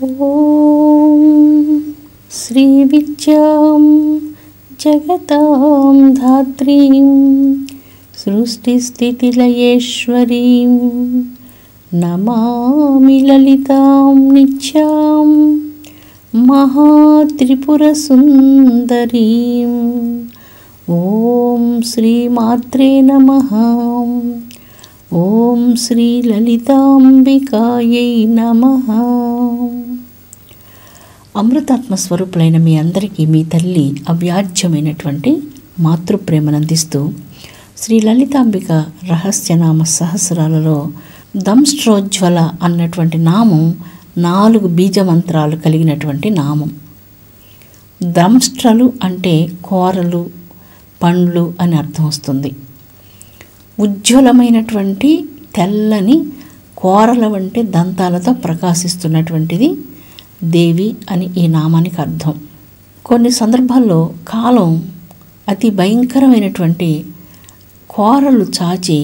ఓం శ్రీ విద్యాం జగతాం ధాత్రీం సృష్టిస్థితిలయేశ్వరీం నమామి లలితాం నిత్యాం మహాత్రిపురసుందరీం. ఓం శ్రీమాత్రే నమః. ఓం శ్రీ లలితాంబికాయై నమః. అమృతాత్మ స్వరూపులైన మీ అందరికీ మీ తల్లి అవ్యాజ్యమైనటువంటి మాతృప్రేమనందిస్తూ శ్రీ లలితాంబిక రహస్యనామ సహస్రాలలో దంష్ట్రోజ్వల అన్నటువంటి నామం 4 బీజమంత్రాలు కలిగినటువంటి నామం. దంష్ట్రలు అంటే కోరలు, పండ్లు అని అర్థం వస్తుంది. ఉజ్వలమైనటువంటి తెల్లని కోరల వంటి దంతాలతో ప్రకాశిస్తున్నటువంటిది దేవి అని ఈ నామానికి అర్థం. కొన్ని సందర్భాల్లో కాలం అతి భయంకరమైనటువంటి కోరలు చాచి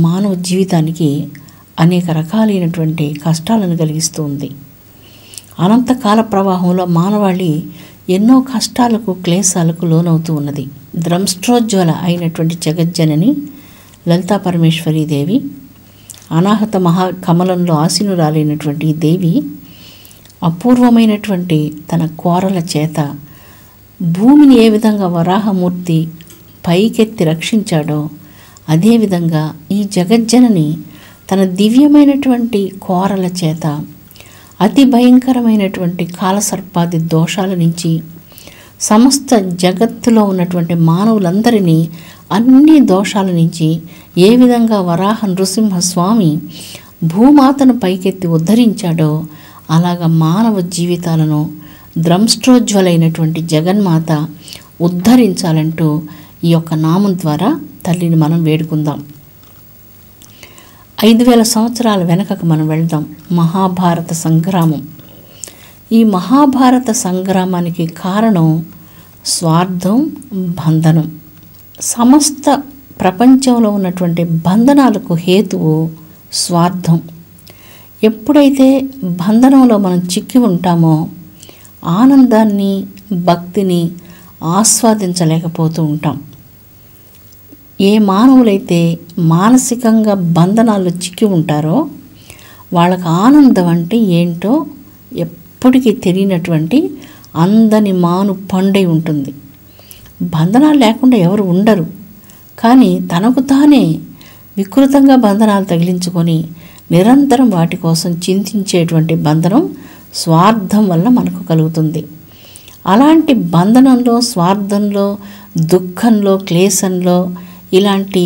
మానవ జీవితానికి అనేక రకాలైనటువంటి కష్టాలను కలిగిస్తూ ఉంది. అనంతకాల ప్రవాహంలో మానవాళి ఎన్నో కష్టాలకు, క్లేశాలకు లోనవుతూ ఉన్నది. దంష్ట్రోజ్వల అయినటువంటి జగజ్జనని లలితా పరమేశ్వరీ దేవి, అనాహత మహాకమలంలో ఆసీనురాలైనటువంటి దేవి అపూర్వమైనటువంటి తన కోరల చేత భూమిని ఏ విధంగా వరాహమూర్తి పైకెత్తి రక్షించాడో అదేవిధంగా ఈ జగజ్జనని తన దివ్యమైనటువంటి కోరల చేత అతి భయంకరమైనటువంటి కాలసర్పాది దోషాల నుంచి సమస్త జగత్తులో ఉన్నటువంటి మానవులందరినీ అన్ని దోషాల నుంచి ఏ విధంగా వరాహ నృసింహస్వామి భూమాతను పైకెత్తి ఉద్ధరించాడో అలాగ మానవ జీవితాలను దంష్ట్రోజ్వలైనటువంటి జగన్మాత ఉద్ధరించాలంటూ ఈ యొక్క నామం ద్వారా తల్లిని మనం వేడుకుందాం. 5000 సంవత్సరాల వెనకకు మనం వెళ్దాం. మహాభారత సంగ్రామం. ఈ మహాభారత సంగ్రామానికి కారణం స్వార్థం, బంధనం. సమస్త ప్రపంచంలో ఉన్నటువంటి బంధనాలకు హేతువు స్వార్థం. ఎప్పుడైతే బంధనంలో మనం చిక్కి ఉంటామో ఆనందాన్ని, భక్తిని ఆస్వాదించలేకపోతూ ఉంటాం. ఏ మానవులైతే మానసికంగా బంధనాల్లో చిక్కి ఉంటారో వాళ్ళకు ఆనందం అంటే ఏంటో ఎప్పటికీ తెలియనటువంటి అందని మాను పండై ఉంటుంది. బంధనాలు లేకుండా ఎవరు ఉండరు. కానీ తనకు తానే వికృతంగా బంధనాలు తగిలించుకొని నిరంతరం వాటి కోసం చింతించేటువంటి బంధనం స్వార్థం వల్ల మనకు కలుగుతుంది. అలాంటి బంధనంలో, స్వార్థంలో, దుఃఖంలో, క్లేశంలో ఇలాంటి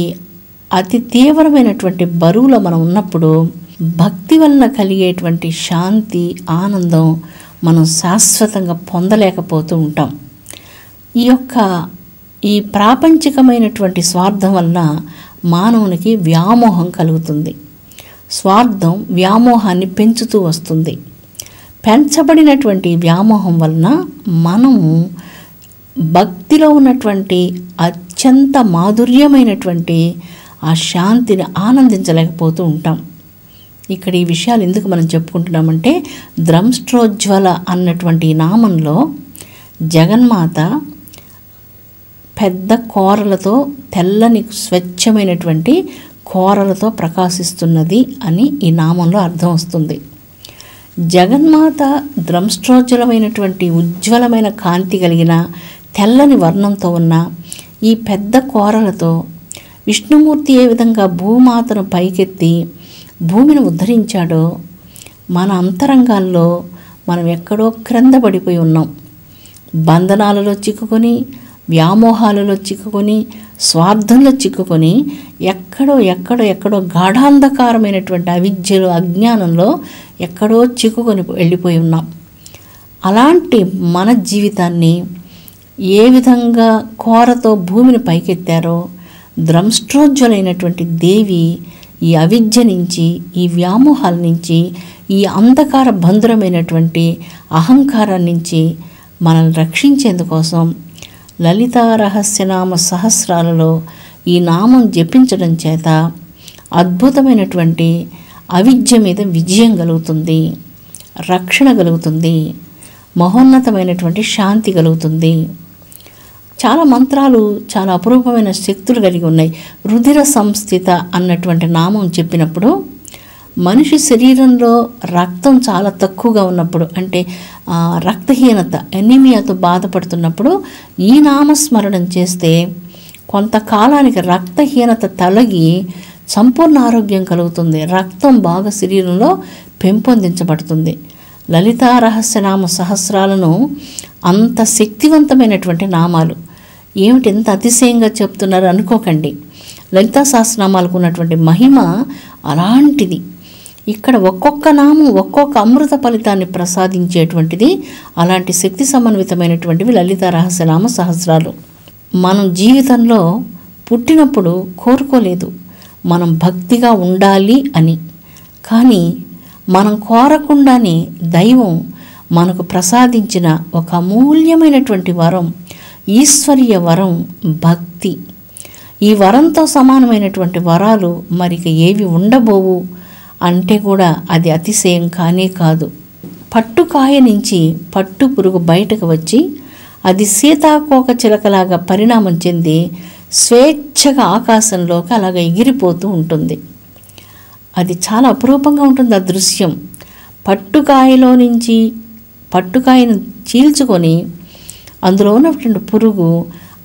అతి తీవ్రమైనటువంటి బరువులో మనం ఉన్నప్పుడు భక్తి వలన కలిగేటువంటి శాంతి, ఆనందం మనం శాశ్వతంగా పొందలేకపోతూ ఉంటాం. ఈ ప్రాపంచికమైనటువంటి స్వార్థం వలన మానవునికి వ్యామోహం కలుగుతుంది. స్వార్థం వ్యామోహాన్ని పెంచుతూ వస్తుంది. పెంచబడినటువంటి వ్యామోహం వలన మనము భక్తిలో ఉన్నటువంటి అత్యంత మాధుర్యమైనటువంటి ఆ శాంతిని ఆనందించలేకపోతూ ఉంటాం. ఇక్కడ ఈ విషయాలు ఎందుకు మనం చెప్పుకుంటున్నామంటే దంష్ట్రోజ్వల అన్నటువంటి నామంలో జగన్మాత పెద్ద కోరలతో, తెల్లని స్వచ్ఛమైనటువంటి కోరలతో ప్రకాశిస్తున్నది అని ఈ నామంలో అర్థం వస్తుంది. జగన్మాత దంష్ట్రోజ్వలమైనటువంటి ఉజ్వలమైన కాంతి కలిగిన తెల్లని వర్ణంతో ఉన్న ఈ పెద్ద కోరలతో విష్ణుమూర్తి ఏ విధంగా భూమాతను పైకెత్తి భూమిని ఉద్ధరించాడో మన అంతరంగాల్లో మనం ఎక్కడో క్రిందపడిపోయి ఉన్నాం. బంధనాలలో చిక్కుకొని, వ్యామోహాలలో చిక్కుకొని, స్వార్థంలో చిక్కుకొని ఎక్కడో గాఢాంధకారమైనటువంటి అవిద్యలో, అజ్ఞానంలో ఎక్కడో చిక్కుకొని వెళ్ళిపోయి ఉన్నాం. అలాంటి మన జీవితాన్ని ఏ విధంగా కోరతో భూమిని పైకెత్తారో దంష్ట్రోజ్వలైనటువంటి దేవి ఈ అవిద్య నుంచి, ఈ వ్యామోహాల నుంచి, ఈ అంధకార బంధురమైనటువంటి అహంకారం నుంచి మనల్ని రక్షించేందుకోసం లలితా రహస్యనామ సహస్రాలలో ఈ నామం జపించడం చేత అద్భుతమైనటువంటి అవిద్య మీద విజయం కలుగుతుంది. రక్షణ కలుగుతుంది, మహోన్నతమైనటువంటి శాంతి కలుగుతుంది. చాలా మంత్రాలు చాలా అపురూపమైన శక్తులు కలిగి ఉన్నాయి. రుధిర సంస్థిత అన్నటువంటి నామం చెప్పినప్పుడు మనిషి శరీరంలో రక్తం చాలా తక్కువగా ఉన్నప్పుడు, అంటే రక్తహీనత ఎనీమియాతో బాధపడుతున్నప్పుడు ఈ నామస్మరణం చేస్తే కొంతకాలానికి రక్తహీనత తొలగి సంపూర్ణ ఆరోగ్యం కలుగుతుంది. రక్తం బాగా శరీరంలో పెంపొందించబడుతుంది. లలితా రహస్యనామ సహస్రాలను అంత శక్తివంతమైనటువంటి నామాలు. ఏమిటి ఎంత అతిశయంగా చెప్తున్నారు అనుకోకండి. లలితా సహస్రనామాలకు ఉన్నటువంటి మహిమ అలాంటిది. ఇక్కడ ఒక్కొక్క నామం ఒక్కొక్క అమృత ఫలితాన్ని ప్రసాదించేటువంటిది. అలాంటి శక్తి సమన్వితమైనటువంటివి లలితా రహస్యనామ సహస్రాలు. మనం జీవితంలో పుట్టినప్పుడు కోరుకోలేదు మనం భక్తిగా ఉండాలి అని, కానీ మనం కోరకుండానే దైవం మనకు ప్రసాదించిన ఒక అమూల్యమైనటువంటి వరం, ఈశ్వరీయ వరం భక్తి. ఈ వరంతో సమానమైనటువంటి వరాలు మరిక ఏవి ఉండబోవు అంటే కూడా అది అతిశయం కానే కాదు. పట్టుకాయ నుంచి పట్టు పురుగు బయటకు వచ్చి అది సీతాకోక చిలకలాగా పరిణామం చెంది స్వేచ్ఛగా ఆకాశంలోకి అలాగ ఎగిరిపోతూ ఉంటుంది. అది చాలా అపురూపంగా ఉంటుంది ఆ దృశ్యం. పట్టుకాయలో నుంచి పట్టుకాయను చీల్చుకొని అందులో ఉన్నటువంటి పురుగు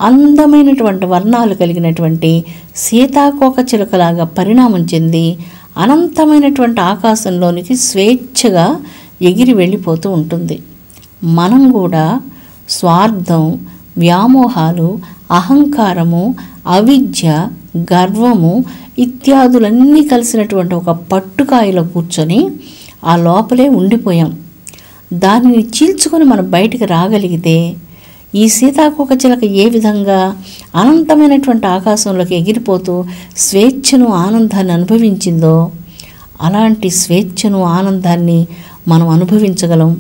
అందమైనటువంటి వర్ణాలు కలిగినటువంటి సీతాకోక చిలుకలాగా పరిణామం చెంది అనంతమైనటువంటి ఆకాశంలోనికి స్వేచ్ఛగా ఎగిరి వెళ్ళిపోతూ ఉంటుంది. మనం కూడా స్వార్థం, వ్యామోహాలు, అహంకారము, అవిద్య, గర్వము ఇత్యాదులన్నీ కలిసినటువంటి ఒక పట్టుకాయలో కూర్చొని ఆ లోపలే ఉండిపోయాం. దానిని చీల్చుకొని మనం బయటికి రాగలిగితే ఈ సీతాకోక చిలక ఏ విధంగా అనంతమైనటువంటి ఆకాశంలోకి ఎగిరిపోతూ స్వేచ్ఛను, ఆనందాన్ని అనుభవించిందో అలాంటి స్వేచ్ఛను, ఆనందాన్ని మనం అనుభవించగలం.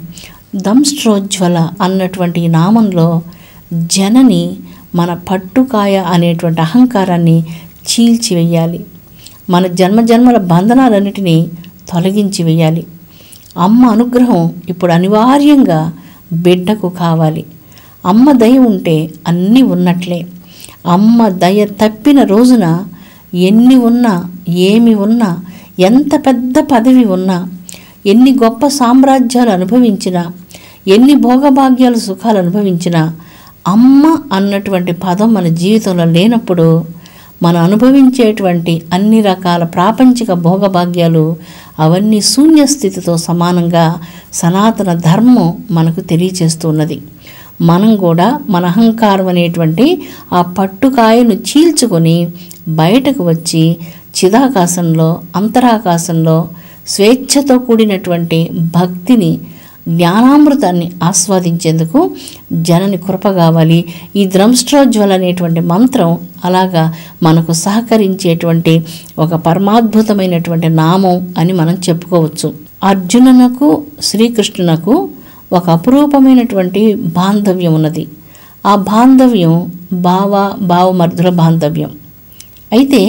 దంష్ట్రోజ్వల అన్నటువంటి నామంలో జనని మన పట్టుకాయ అనేటువంటి అహంకారాన్ని చీల్చివేయాలి. మన జన్మజన్మల బంధనాలన్నిటినీ తొలగించి వేయాలి. అమ్మ అనుగ్రహం ఇప్పుడు అనివార్యంగా బిడ్డకు కావాలి. అమ్మ దయ ఉంటే అన్నీ ఉన్నట్లే. అమ్మ దయ తప్పిన రోజున ఎన్ని ఉన్నా, ఏమి ఉన్నా, ఎంత పెద్ద పదవి ఉన్నా, ఎన్ని గొప్ప సామ్రాజ్యాలు అనుభవించినా, ఎన్ని భోగభాగ్యాలు సుఖాలు అనుభవించినా అమ్మ అన్నటువంటి పదం మన జీవితంలో లేనప్పుడు మనం అనుభవించేటువంటి అన్ని రకాల ప్రాపంచిక భోగభాగ్యాలు అవన్నీ శూన్యస్థితితో సమానంగా సనాతన ధర్మం మనకు తెలియచేస్తున్నది. మనం కూడా మన అహంకారం అనేటువంటి ఆ పట్టుకాయను చీల్చుకొని బయటకు వచ్చి చిదాకాశంలో, అంతరాకాశంలో స్వేచ్ఛతో కూడినటువంటి భక్తిని, జ్ఞానామృతాన్ని ఆస్వాదించేందుకు జనని కృప కావాలి. ఈ దంష్ట్రోజ్వల అనేటువంటి మంత్రం అలాగా మనకు సహకరించేటువంటి ఒక పరమాద్భుతమైనటువంటి నామం అని మనం చెప్పుకోవచ్చు. అర్జునునకు శ్రీకృష్ణునకు ఒక అపురూపమైనటువంటి బాంధవ్యం ఉన్నది. ఆ బాంధవ్యం బావమర్దుల బాంధవ్యం. అయితే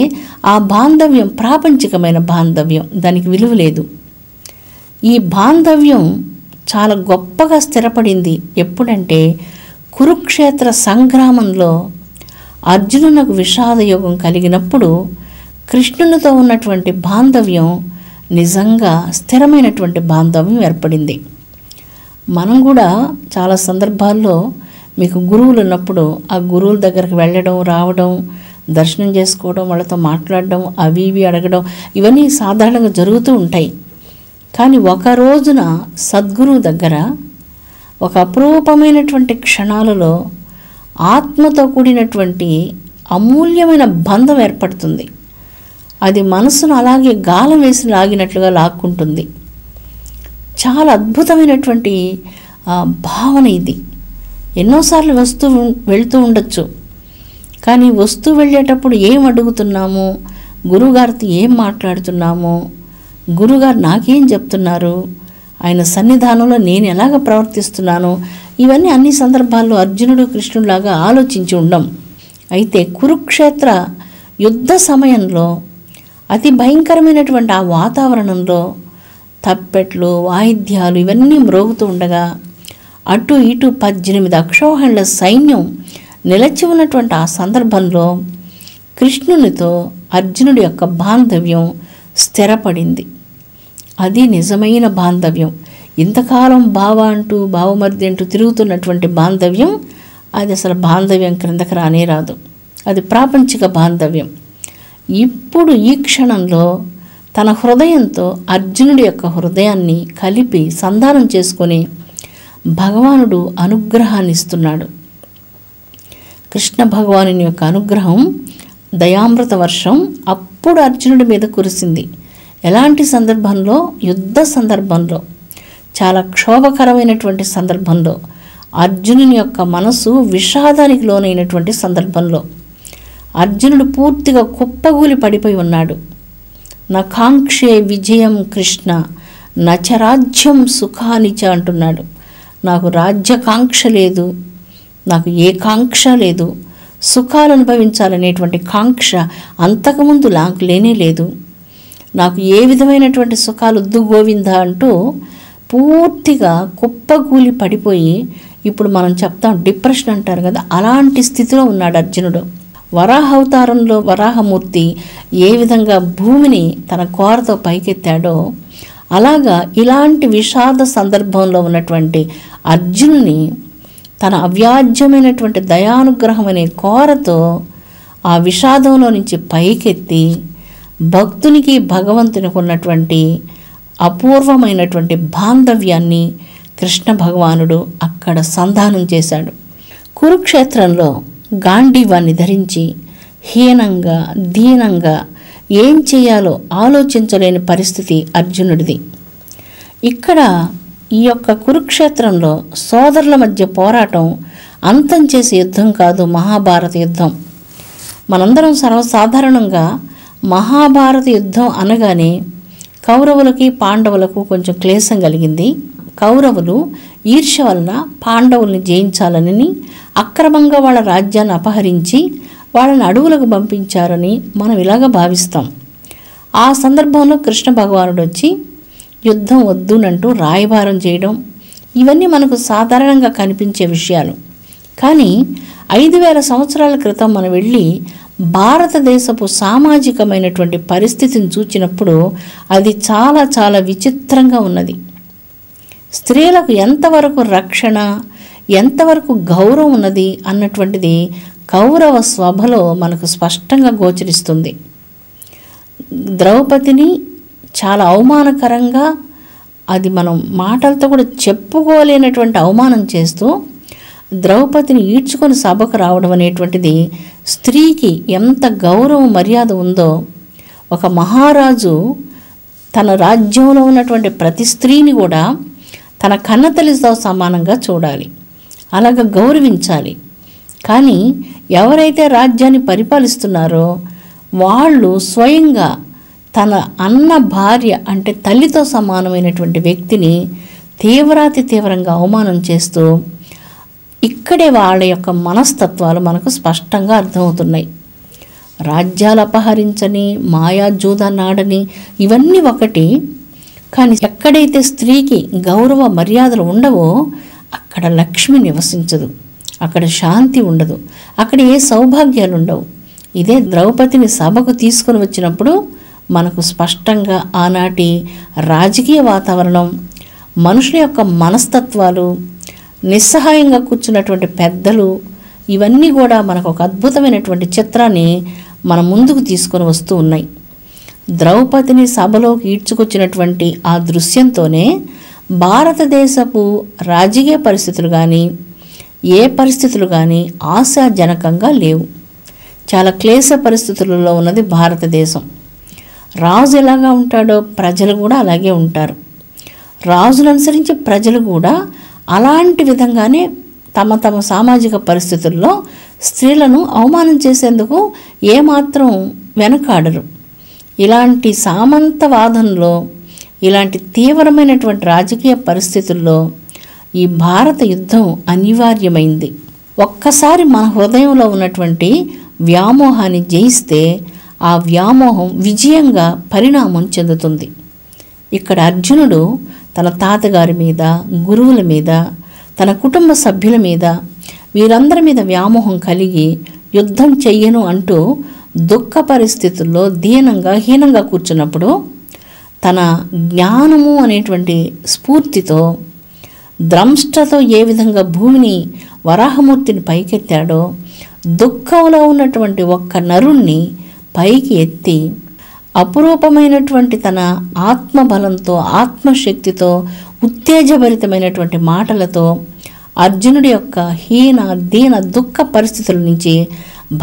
ఆ బాంధవ్యం ప్రాపంచికమైన బాంధవ్యం, దానికి విలువ లేదు. ఈ బాంధవ్యం చాలా గొప్పగా స్థిరపడింది ఎప్పుడంటే కురుక్షేత్ర సంగ్రామంలో అర్జునునకు విషాదయోగం కలిగినప్పుడు కృష్ణునితో ఉన్నటువంటి బాంధవ్యం నిజంగా స్థిరమైనటువంటి బాంధవ్యం ఏర్పడింది. మనం కూడా చాలా సందర్భాల్లో మీకు గురువులు ఉన్నప్పుడు ఆ గురువుల దగ్గరికి వెళ్ళడం, రావడం, దర్శనం చేసుకోవడం, వాళ్ళతో మాట్లాడడం, అవి ఇవి అడగడం, ఇవన్నీ సాధారణంగా జరుగుతూ ఉంటాయి. కానీ ఒక రోజున సద్గురువు దగ్గర ఒక అపురూపమైనటువంటి క్షణాలలో ఆత్మతో కూడినటువంటి అమూల్యమైన బంధం ఏర్పడుతుంది. అది మనసును అలాగే గాలం వేసి లాగినట్లుగా లాక్కుంటుంది. చాలా అద్భుతమైనటువంటి భావన ఇది. ఎన్నోసార్లు వెళుతూ ఉండొచ్చు, కానీ వస్తూ వెళ్ళేటప్పుడు ఏం అడుగుతున్నామో, గురువుగారితో ఏం మాట్లాడుతున్నామో, గురుగారు నాకేం చెప్తున్నారు, ఆయన సన్నిధానంలో నేను ఎలాగ ప్రవర్తిస్తున్నాను, ఇవన్నీ అన్ని సందర్భాల్లో అర్జునుడు కృష్ణుడిలాగా ఆలోచించి ఉండం. అయితే కురుక్షేత్ర యుద్ధ సమయంలో అతి భయంకరమైనటువంటి ఆ వాతావరణంలో తప్పెట్లు, వాయిద్యాలు ఇవన్నీ మ్రోగుతూ ఉండగా అటు ఇటు 18 అక్షౌహిణుల సైన్యం నిలిచి ఉన్నటువంటి ఆ సందర్భంలో కృష్ణునితో అర్జునుడి యొక్క బాంధవ్యం స్థిరపడింది. అది నిజమైన బాంధవ్యం. ఇంతకాలం బావ అంటూ బావమర్ది అంటూ తిరుగుతున్నటువంటి బాంధవ్యం అది అసలు బాంధవ్యం క్రిందకి రానే రాదు. అది ప్రాపంచిక బాంధవ్యం. ఇప్పుడు ఈ క్షణంలో తన హృదయంతో అర్జునుడి యొక్క హృదయాన్ని కలిపి సంధానం చేసుకొని భగవానుడు అనుగ్రహాన్ని ఇస్తున్నాడు. కృష్ణ భగవానుని యొక్క అనుగ్రహం దయామృత వర్షం అప్పుడు అర్జునుడి మీద కురిసింది. ఎలాంటి సందర్భంలో? యుద్ధ సందర్భంలో, చాలా క్షోభకరమైనటువంటి సందర్భంలో, అర్జునుని యొక్క మనసు విషాదానికి లోనైనటువంటి సందర్భంలో అర్జునుడు పూర్తిగా కుప్పగూలి పడిపోయి ఉన్నాడు. నా కాంక్షే విజయం కృష్ణ నచరాజ్యం సుఖానిచ అంటున్నాడు. నాకు రాజ్యకాంక్ష లేదు, నాకు ఏ కాంక్ష లేదు, సుఖాలు అనుభవించాలనేటువంటి కాంక్ష అంతకుముందు నాకు లేనే లేదు, నాకు ఏ విధమైనటువంటి సుఖాలు వద్దు గోవింద అంటూ పూర్తిగా కుప్పగూలి పడిపోయి, ఇప్పుడు మనం చెప్తాం డిప్రెషన్ అంటారు కదా, అలాంటి స్థితిలో ఉన్నాడు అర్జునుడు. వరాహ అవతారంలో వరాహమూర్తి ఏ విధంగా భూమిని తన కోరతో పైకెత్తాడో అలాగా ఇలాంటి విషాద సందర్భంలో ఉన్నటువంటి అర్జునుని తన అవ్యాజ్యమైనటువంటి దయానుగ్రహం అనే కోరతో ఆ విషాదంలో నుంచి పైకెత్తి భక్తునికి భగవంతునికి ఉన్నటువంటి అపూర్వమైనటువంటి బాంధవ్యాన్ని కృష్ణ భగవానుడు అక్కడ సంధానం చేశాడు. కురుక్షేత్రంలో గాంధీవాన్ని ధరించి హీనంగా దీనంగా ఏం చేయాలో ఆలోచించలేని పరిస్థితి అర్జునుడిది. ఇక్కడ ఈ యొక్క కురుక్షేత్రంలో సోదరుల మధ్య పోరాటం అంతం చేసే యుద్ధం కాదు, మహాభారత యుద్ధం. మనందరం సర్వసాధారణంగా మహాభారత యుద్ధం అనగానే కౌరవులకి పాండవులకు కొంచెం క్లేశం కలిగింది. కౌరవులు ఈర్ష్య వలన పాండవుల్ని జయించాలని అక్రమంగా వాళ్ళ రాజ్యాన్ని అపహరించి వాళ్ళని అడవులకు పంపించారని మనం ఇలాగ భావిస్తాం. ఆ సందర్భంలో కృష్ణ భగవానుడు వచ్చి యుద్ధం వద్దునంటూ రాయబారం చేయడం ఇవన్నీ మనకు సాధారణంగా కనిపించే విషయాలు. కానీ 5000 సంవత్సరాల క్రితం మనం వెళ్ళి భారతదేశపు సామాజికమైనటువంటి పరిస్థితిని చూచినప్పుడు అది చాలా చాలా విచిత్రంగా ఉన్నది. స్త్రీలకు ఎంతవరకు రక్షణ, ఎంతవరకు గౌరవం ఉన్నది అన్నటువంటిది కౌరవ సభలో మనకు స్పష్టంగా గోచరిస్తుంది. ద్రౌపదిని చాలా అవమానకరంగా, అది మనం మాటలతో కూడా చెప్పుకోలేనటువంటి అవమానం చేస్తూ ద్రౌపదిని ఈడ్చుకొని సభకు రావడం అనేటువంటిది స్త్రీకి ఎంత గౌరవం మర్యాద ఉందో, ఒక మహారాజు తన రాజ్యంలో ఉన్నటువంటి ప్రతి స్త్రీని కూడా తన కన్నతల్లితో సమానంగా చూడాలి, అలాగ గౌరవించాలి. కానీ ఎవరైతే రాజ్యాన్ని పరిపాలిస్తున్నారో వాళ్ళు స్వయంగా తన అన్న భార్య అంటే తల్లితో సమానమైనటువంటి వ్యక్తిని తీవ్రాతి తీవ్రంగా అవమానం చేస్తూ ఇక్కడే వాళ్ళ యొక్క మనస్తత్వాలు మనకు స్పష్టంగా అర్థమవుతున్నాయి. రాజ్యాలు అపహరించని, మాయాజూదాన్ని ఆడని ఇవన్నీ ఒకటి, కానీ ఎక్కడైతే స్త్రీకి గౌరవ మర్యాదలు ఉండవో అక్కడ లక్ష్మి నివసించదు, అక్కడ శాంతి ఉండదు, అక్కడ ఏ సౌభాగ్యాలు ఉండవు. ఇదే ద్రౌపదిని సభకు తీసుకొని వచ్చినప్పుడు మనకు స్పష్టంగా ఆనాటి రాజకీయ వాతావరణం, మనుషుల యొక్క మనస్తత్వాలు, నిస్సహాయంగా కూర్చున్నటువంటి పెద్దలు ఇవన్నీ కూడా మనకు ఒక అద్భుతమైనటువంటి చిత్రాన్ని మన ముందుకు తీసుకొని వస్తూ ఉన్నాయి. ద్రౌపదిని సభలోకి ఈడ్చుకొచ్చినటువంటి ఆ దృశ్యంతోనే భారతదేశపు రాజకీయ పరిస్థితులు కానీ ఏ పరిస్థితులు కానీ ఆశాజనకంగా లేవు. చాలా క్లేశ పరిస్థితులలో ఉన్నది భారతదేశం. రాజు ఎలాగా ఉంటాడో ప్రజలు కూడా అలాగే ఉంటారు. రాజును అనుసరించి ప్రజలు కూడా అలాంటి విధంగానే తమ తమ సామాజిక పరిస్థితుల్లో స్త్రీలను అవమానం చేసేందుకు ఏమాత్రం వెనకాడరు. ఇలాంటి సామంతవాదంలో, ఇలాంటి తీవ్రమైనటువంటి రాజకీయ పరిస్థితుల్లో ఈ భారత యుద్ధం అనివార్యమైంది. ఒక్కసారి మన హృదయంలో ఉన్నటువంటి వ్యామోహాన్ని జయిస్తే ఆ వ్యామోహం విజయంగా పరిణామం చెందుతుంది. ఇక్కడ అర్జునుడు తన తాతగారి మీద, గురువుల మీద, తన కుటుంబ సభ్యుల మీద, వీరందరి మీద వ్యామోహం కలిగి యుద్ధం చెయ్యను అంటూ దుఃఖ పరిస్థితుల్లో దీనంగా, హీనంగా కూర్చున్నప్పుడు తన జ్ఞానము అనేటువంటి స్ఫూర్తితో ద్రంష్టతో ఏ విధంగా భూమిని, వరాహమూర్తిని పైకెత్తాడో, దుఃఖంలో ఉన్నటువంటి ఒక్క నరుణ్ణి పైకి ఎత్తి అపురూపమైనటువంటి తన ఆత్మబలంతో, ఆత్మశక్తితో, ఉత్తేజభరితమైనటువంటి మాటలతో అర్జునుడి యొక్క హీన, దీన, దుఃఖ పరిస్థితుల నుంచి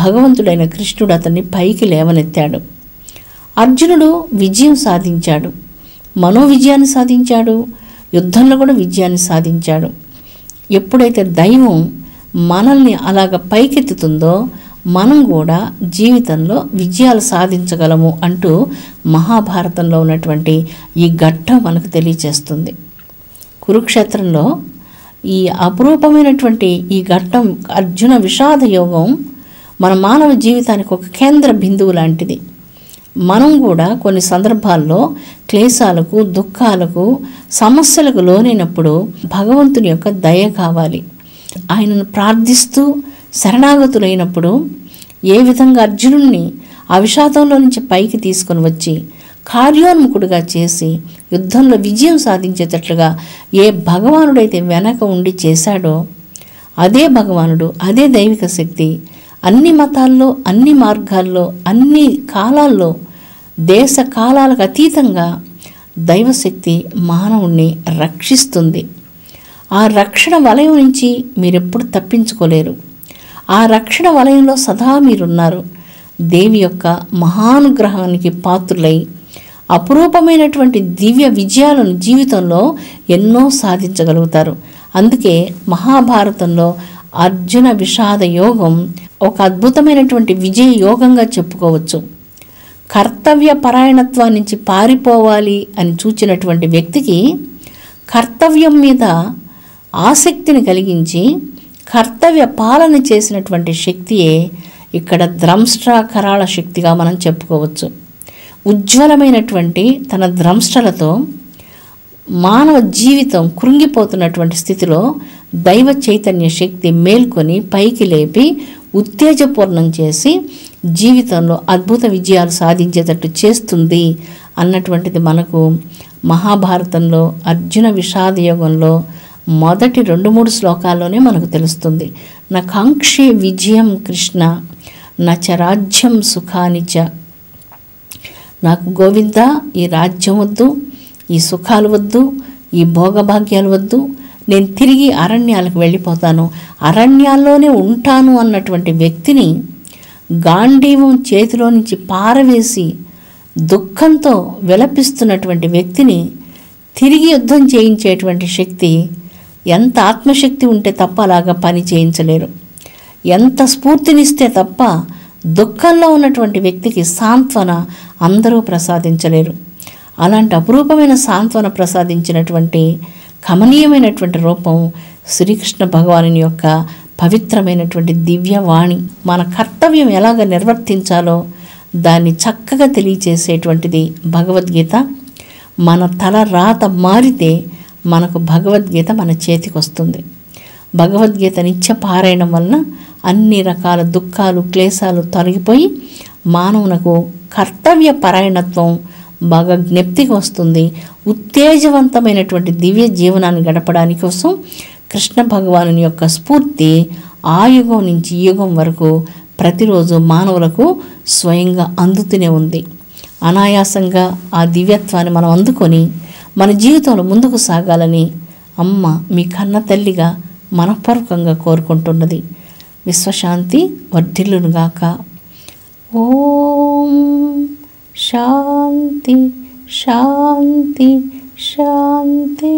భగవంతుడైన కృష్ణుడు అతన్ని పైకి లేవనెత్తాడు. అర్జునుడు విజయం సాధించాడు, మనోవిజయాన్ని సాధించాడు, యుద్ధంలో కూడా విజయాన్ని సాధించాడు. ఎప్పుడైతే దైవం మనల్ని అలాగ పైకెత్తుతుందో మనం కూడా జీవితంలో విజయాలు సాధించగలము అంటూ మహాభారతంలో ఉన్నటువంటి ఈ ఘట్టం మనకు తెలియచేస్తుంది. కురుక్షేత్రంలో ఈ అపురూపమైనటువంటి ఈ ఘట్టం, అర్జున విషాద యోగం మన మానవ జీవితానికి ఒక కేంద్ర బిందువు లాంటిది. మనం కూడా కొన్ని సందర్భాల్లో క్లేశాలకు, దుఃఖాలకు, సమస్యలకు లోనైనప్పుడు భగవంతుని యొక్క దయ కావాలి. ఆయనను ప్రార్థిస్తూ శరణాగతులైనప్పుడు ఏ విధంగా అర్జునుడిని ఆ విషాదంలో నుంచి పైకి తీసుకొని వచ్చి కార్యోన్ముఖుడుగా చేసి యుద్ధంలో విజయం సాధించేటట్లుగా ఏ భగవానుడైతే వెనక ఉండి చేశాడో అదే భగవానుడు, అదే దైవిక శక్తి అన్ని మతాల్లో, అన్ని మార్గాల్లో, అన్ని కాలాల్లో, దేశ కాలాలకు అతీతంగా దైవశక్తి మానవుణ్ణి రక్షిస్తుంది. ఆ రక్షణ వలయం నుంచి మీరెప్పుడు తప్పించుకోలేరు. ఆ రక్షణ వలయంలో సదా మీరున్నారు. దేవి యొక్క మహానుగ్రహానికి పాత్రులై అపురూపమైనటువంటి దివ్య విజయాలను జీవితంలో ఎన్నో సాధించగలుగుతారు. అందుకే మహాభారతంలో అర్జున విషాద యోగం ఒక అద్భుతమైనటువంటి విజయ యోగంగా చెప్పుకోవచ్చు. కర్తవ్య పరాయణత్వం నుంచి పారిపోవాలి అని చూచినటువంటి వ్యక్తికి కర్తవ్యం మీద ఆసక్తిని కలిగించి కర్తవ్య పాలన చేసినటువంటి శక్తియే ఇక్కడ ద్రంష్ట్ర కరాళ శక్తిగా మనం చెప్పుకోవచ్చు. ఉజ్వలమైనటువంటి తన ద్రంష్ట్రలతో మానవ జీవితం కృంగిపోతున్నటువంటి స్థితిలో దైవ చైతన్య శక్తి మేల్కొని పైకి లేపి ఉత్తేజపూర్ణం చేసి జీవితంలో అద్భుత విజయాలు సాధించేటట్టు చేస్తుంది అన్నటువంటిది మనకు మహాభారతంలో అర్జున విషాద యోగంలో మొదటి 2-3 శ్లోకాల్లోనే మనకు తెలుస్తుంది. నా కాంక్షే విజయం కృష్ణ నచ రాజ్యం సుఖానిచ. నాకు గోవింద ఈ రాజ్యం వద్దు, ఈ సుఖాలు వద్దు, ఈ భోగభాగ్యాలు వద్దు, నేను తిరిగి అరణ్యాలకు వెళ్ళిపోతాను, అరణ్యాల్లోనే ఉంటాను అన్నటువంటి వ్యక్తిని గాంధీవం చేతిలో నుంచి పారవేసి దుఃఖంతో విలపిస్తున్నటువంటి వ్యక్తిని తిరిగి యుద్ధం చేయించేటువంటి శక్తి ఎంత ఆత్మశక్తి ఉంటే తప్ప అలాగా పని చేయించలేరు. ఎంత స్ఫూర్తినిస్తే తప్ప దుఃఖంలో ఉన్నటువంటి వ్యక్తికి సాంత్వన అందరూ ప్రసాదించలేరు. అలాంటి అపురూపమైన సాంత్వన ప్రసాదించినటువంటి కమనీయమైనటువంటి రూపం శ్రీకృష్ణ భగవానుని యొక్క పవిత్రమైనటువంటి దివ్యవాణి. మన కర్తవ్యం ఎలాగ నిర్వర్తించాలో దాన్ని చక్కగా తెలియచేసేటువంటిది భగవద్గీత. మన తల రాత మారితే మనకు భగవద్గీత మన చేతికి వస్తుంది. భగవద్గీత నిత్య పారాయణం వలన అన్ని రకాల దుఃఖాలు, క్లేశాలు తొలగిపోయి మానవునకు కర్తవ్య పరాయణత్వం బాగా జ్ఞప్తికి వస్తుంది. ఉత్తేజవంతమైనటువంటి దివ్య జీవనాన్ని గడపడానికి కోసం కృష్ణ భగవానుని యొక్క స్ఫూర్తి ఆ యుగం నుంచి ఈ యుగం వరకు ప్రతిరోజు మానవులకు స్వయంగా అందుతూనే ఉంది. అనాయాసంగా ఆ దివ్యత్వాన్ని మనం అందుకొని మన జీవితంలో ముందుకు సాగాలని అమ్మ మీ కన్న తల్లిగా మనఃపూర్వకంగా కోరుకుంటున్నది. విశ్వశాంతి వర్ధిల్లునుగాక. ఓం శాంతి శాంతి శాంతి.